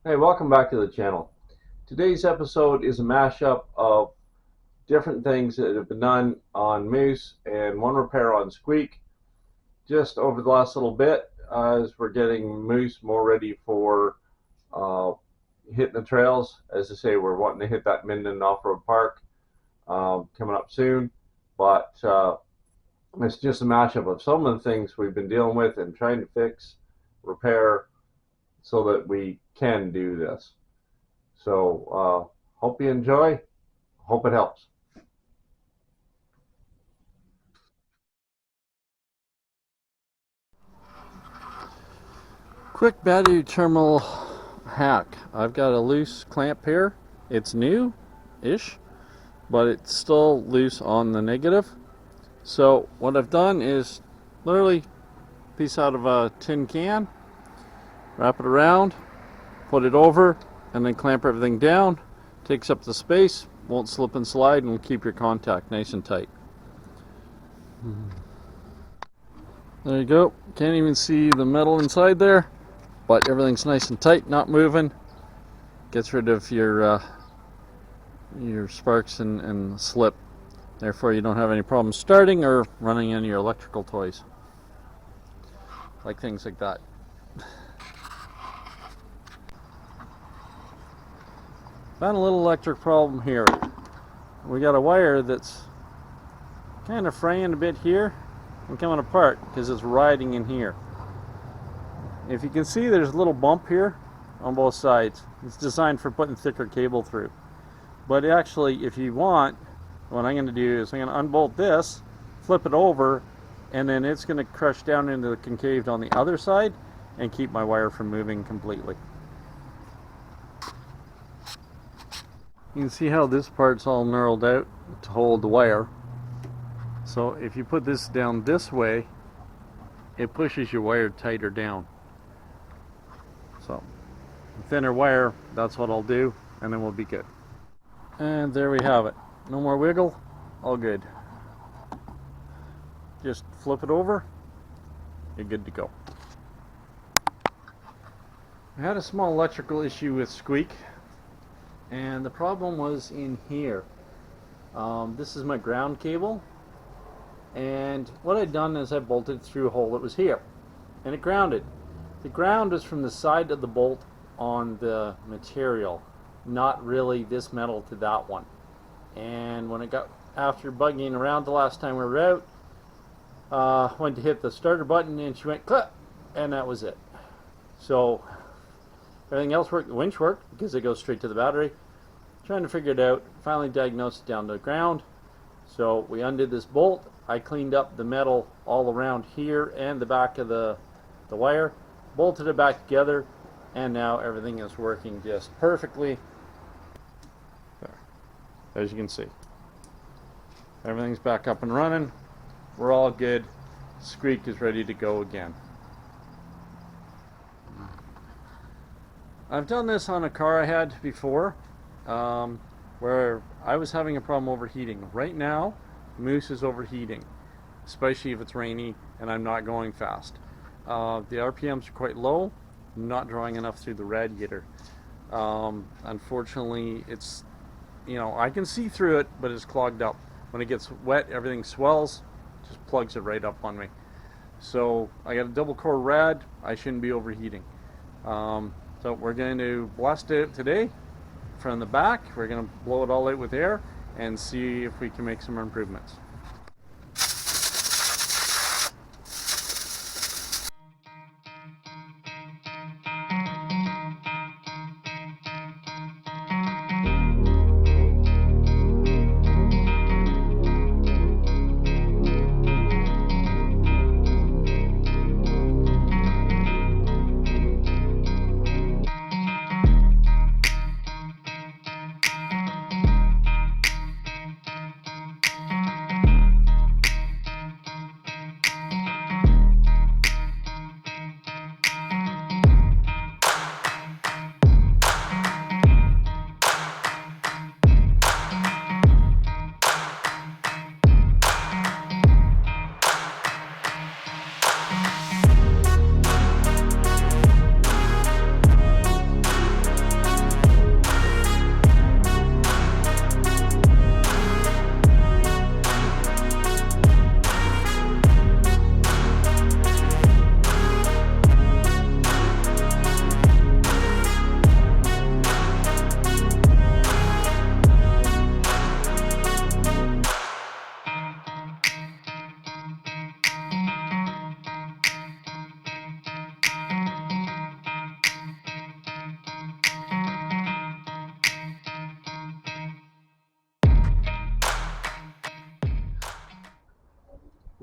Hey, welcome back to the channel. Today's episode is a mashup of different things that have been done on Moose and one repair on Squeak just over the last little bit as we're getting Moose more ready for uh, hitting the trails. As I say, we're wanting to hit that Minden Off-Road Park coming up soon, but it's just a mashup of some of the things we've been dealing with and trying to fix, repair, so that we can do this. So hope you enjoy. Hope it helps. Quick battery terminal hack. I've got a loose clamp here. It's new-ish, but it's still loose on the negative. So what I've done is literally piece out of a tin can, wrap it around, put it over, and then clamp everything down. Takes up the space, won't slip and slide, and will keep your contact nice and tight. There you go. Can't even see the metal inside there, but everything's nice and tight, not moving. Gets rid of your sparks and slip. Therefore, you don't have any problems starting or running any of your electrical toys, like things like that. Found a little electric problem here. We got a wire that's kind of fraying a bit here and coming apart because it's riding in here. If you can see, there's a little bump here on both sides. It's designed for putting thicker cable through. But actually, if you want, what I'm going to do is I'm going to unbolt this, flip it over, and then it's going to crush down into the concave on the other side and keep my wire from moving completely. You can see how this part's all knurled out to hold the wire. So if you put this down this way, it pushes your wire tighter down. So thinner wire, that's what I'll do, and then we'll be good. And there we have it. No more wiggle, all good. Just flip it over, you're good to go. I had a small electrical issue with Squeak, and the problem was in here. This is my ground cable, and what I'd done is I bolted through a hole that was here, and it grounded. The ground is from the side of the bolt on the material, not really this metal to that one. And when it got, after bugging around the last time we were out, went to hit the starter button and she went click, and that was it. So everything else worked. The winch worked because it goes straight to the battery. Trying to figure it out, finally diagnosed it down to the ground. So we undid this bolt. I cleaned up the metal all around here and the back of the wire, bolted it back together, and now everything is working just perfectly. There. As you can see, everything's back up and running. We're all good. Squeak is ready to go again. I've done this on a car I had before, where I was having a problem overheating. Right now, Moose is overheating, especially if it's rainy and I'm not going fast. The RPMs are quite low, not drawing enough through the radiator. Unfortunately, it's, I can see through it, but it's clogged up. When it gets wet, everything swells, just plugs it right up on me. So I got a double core rad, I shouldn't be overheating. So we're going to blast it today from the back. We're going to blow it all out with air and see if we can make some improvements.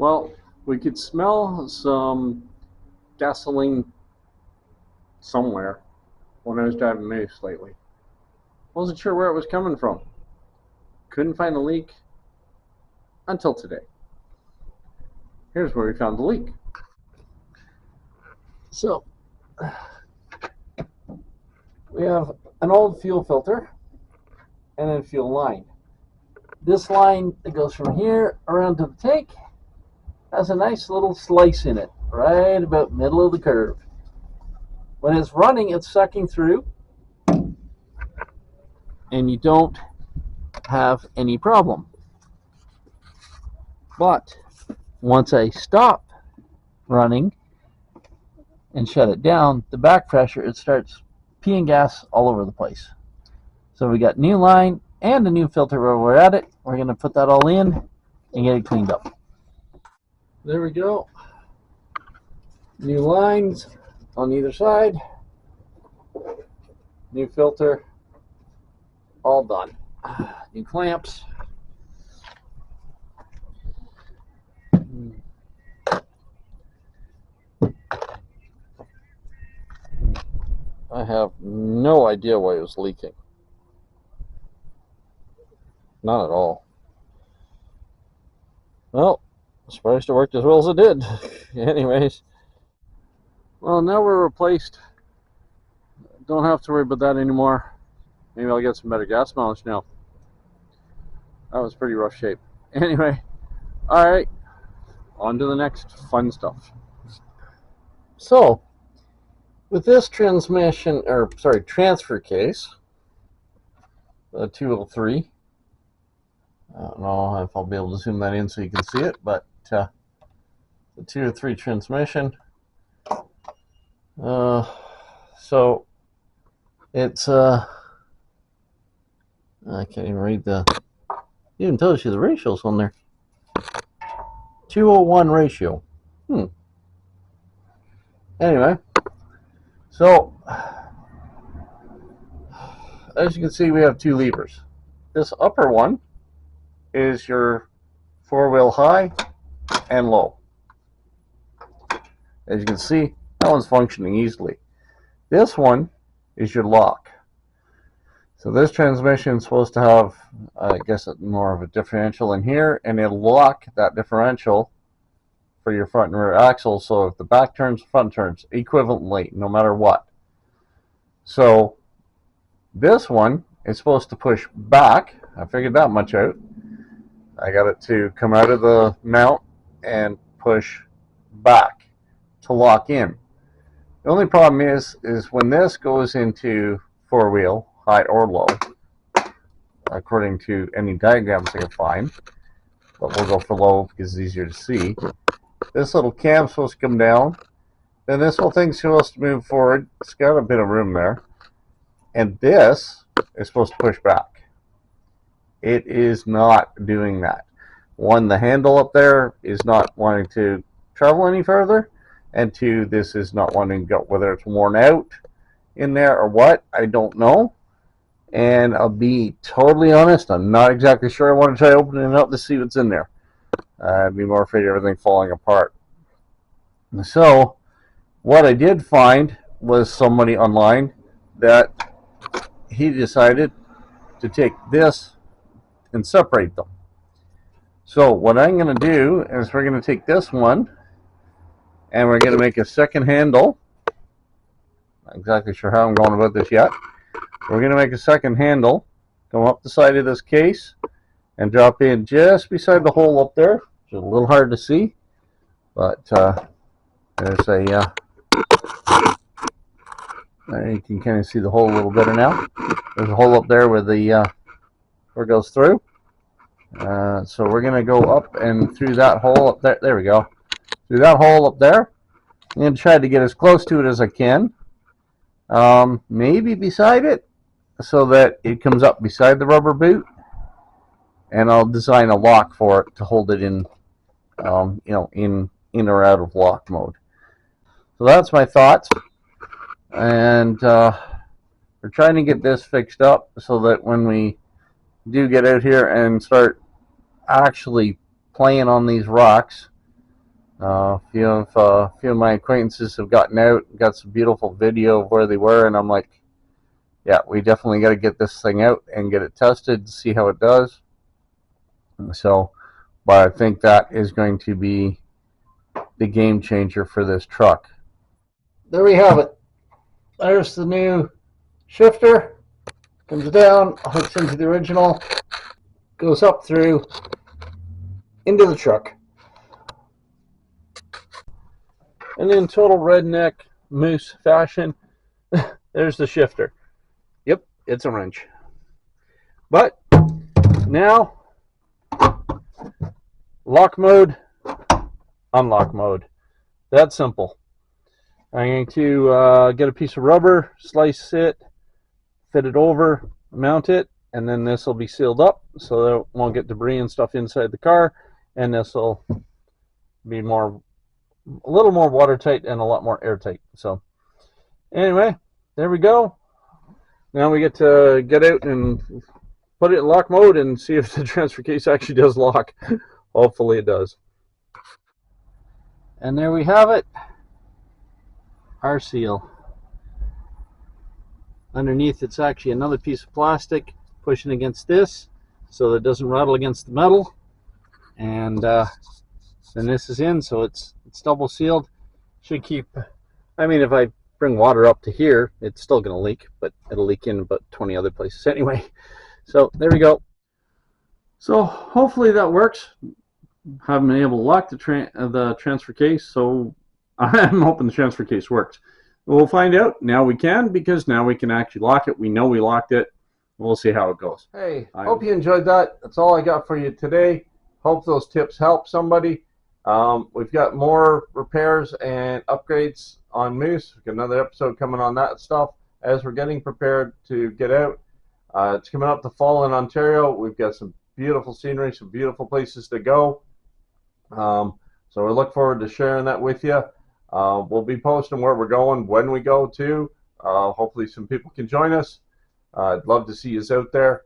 Well, we could smell some gasoline somewhere when I was driving Moose lately. Wasn't sure where it was coming from. Couldn't find a leak until today. Here's where we found the leak. So, we have an old fuel filter and a fuel line. This line that goes from here around to the tank has a nice little slice in it, right about middle of the curve. When it's running, it's sucking through, and you don't have any problem. But once I stop running and shut it down, the back pressure, it starts peeing gas all over the place. So we got new line and a new filter where we're at it. We're going to put that all in and get it cleaned up. There we go. New lines on either side. New filter. All done. New clamps. I have no idea why it was leaking. Not at all. Well, I'm surprised it worked as well as it did. Anyways. Well, now we're replaced. Don't have to worry about that anymore. Maybe I'll get some better gas mileage now. That was pretty rough shape. Anyway, alright. On to the next fun stuff. So, with this transfer case, the 203, I don't know if I'll be able to zoom that in so you can see it, but the 203 transmission. So it's I can't even read it even tells you the ratios on there. 201 ratio. Anyway, so as you can see, we have two levers. This upper one is your four-wheel high and low. As you can see, that one's functioning easily. This one is your lock. So this transmission is supposed to have, I guess, more of a differential in here, and it'll lock that differential for your front and rear axle, so if the back turns, front turns equivalently, no matter what. So this one is supposed to push back. I figured that much out. I got it to come out of the mount and push back to lock in. The only problem is when this goes into four-wheel, high or low, according to any diagrams I can find, but we'll go for low because it's easier to see. This little cam's supposed to come down, then this whole thing's supposed to move forward. It's got a bit of room there, and this is supposed to push back. It is not doing that. One, the handle up there is not wanting to travel any further, and two, this is not wanting to go. Whether it's worn out in there or what, I don't know. And I'll be totally honest, I'm not exactly sure. I want to try opening it up to see what's in there. I'd be more afraid of everything falling apart. So what I did find was somebody online that he decided to take this and separate them. So what I'm going to do is we're going to take this one and we're going to make a second handle. Not exactly sure how I'm going about this yet. We're going to make a second handle, come up the side of this case, and drop in just beside the hole up there. It's a little hard to see, but there's a there you can kind of see the hole a little better now. There's a hole up there where the where it goes through. So we're going to go up and through that hole up there. There we go. Through that hole up there. I'm going to try to get as close to it as I can. Maybe beside it, so that it comes up beside the rubber boot, and I'll design a lock for it to hold it in, in or out of lock mode. So that's my thoughts, and we're trying to get this fixed up so that when we do get out here and start actually playing on these rocks, A few of my acquaintances have gotten out, got some beautiful video of where they were, and I'm like, yeah, we definitely got to get this thing out and get it tested to see how it does. So, but I think that is going to be the game changer for this truck. There we have it. There's the new shifter. Comes down, hooks into the original, goes up through into the truck. And in total redneck moose fashion, there's the shifter. Yep, it's a wrench. But now, lock mode, unlock mode. That simple. I'm going to get a piece of rubber, slice it, fit it over, mount it, and then this will be sealed up so that it won't get debris and stuff inside the car, and this will be a little more watertight and a lot more airtight. So anyway, there we go. Now we get to get out and put it in lock mode and see if the transfer case actually does lock. Hopefully it does. And there we have it, our seal. Underneath it's actually another piece of plastic pushing against this so that it doesn't rattle against the metal. And then this is in, so it's double sealed. Should keep, I mean, if I bring water up to here, it's still going to leak, but it'll leak in about 20 other places anyway. So there we go. So hopefully that works. Haven't been able to lock the transfer case, so I'm hoping the transfer case works. We'll find out. Now we can, because now we can actually lock it. We know we locked it. We'll see how it goes. Hey, hope you enjoyed that. That's all I got for you today. Hope those tips help somebody. We've got more repairs and upgrades on Moose. We've got another episode coming on that stuff as we're getting prepared to get out. It's coming up to fall in Ontario. We've got some beautiful scenery, some beautiful places to go. So we look forward to sharing that with you. We'll be posting where we're going when we go too. Hopefully some people can join us. I'd love to see you out there.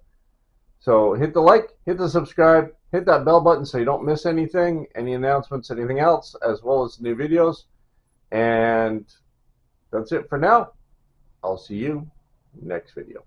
So hit the like, hit the subscribe, hit that bell button so you don't miss anything, any announcements, anything else, as well as new videos. And that's it for now. I'll see you next video.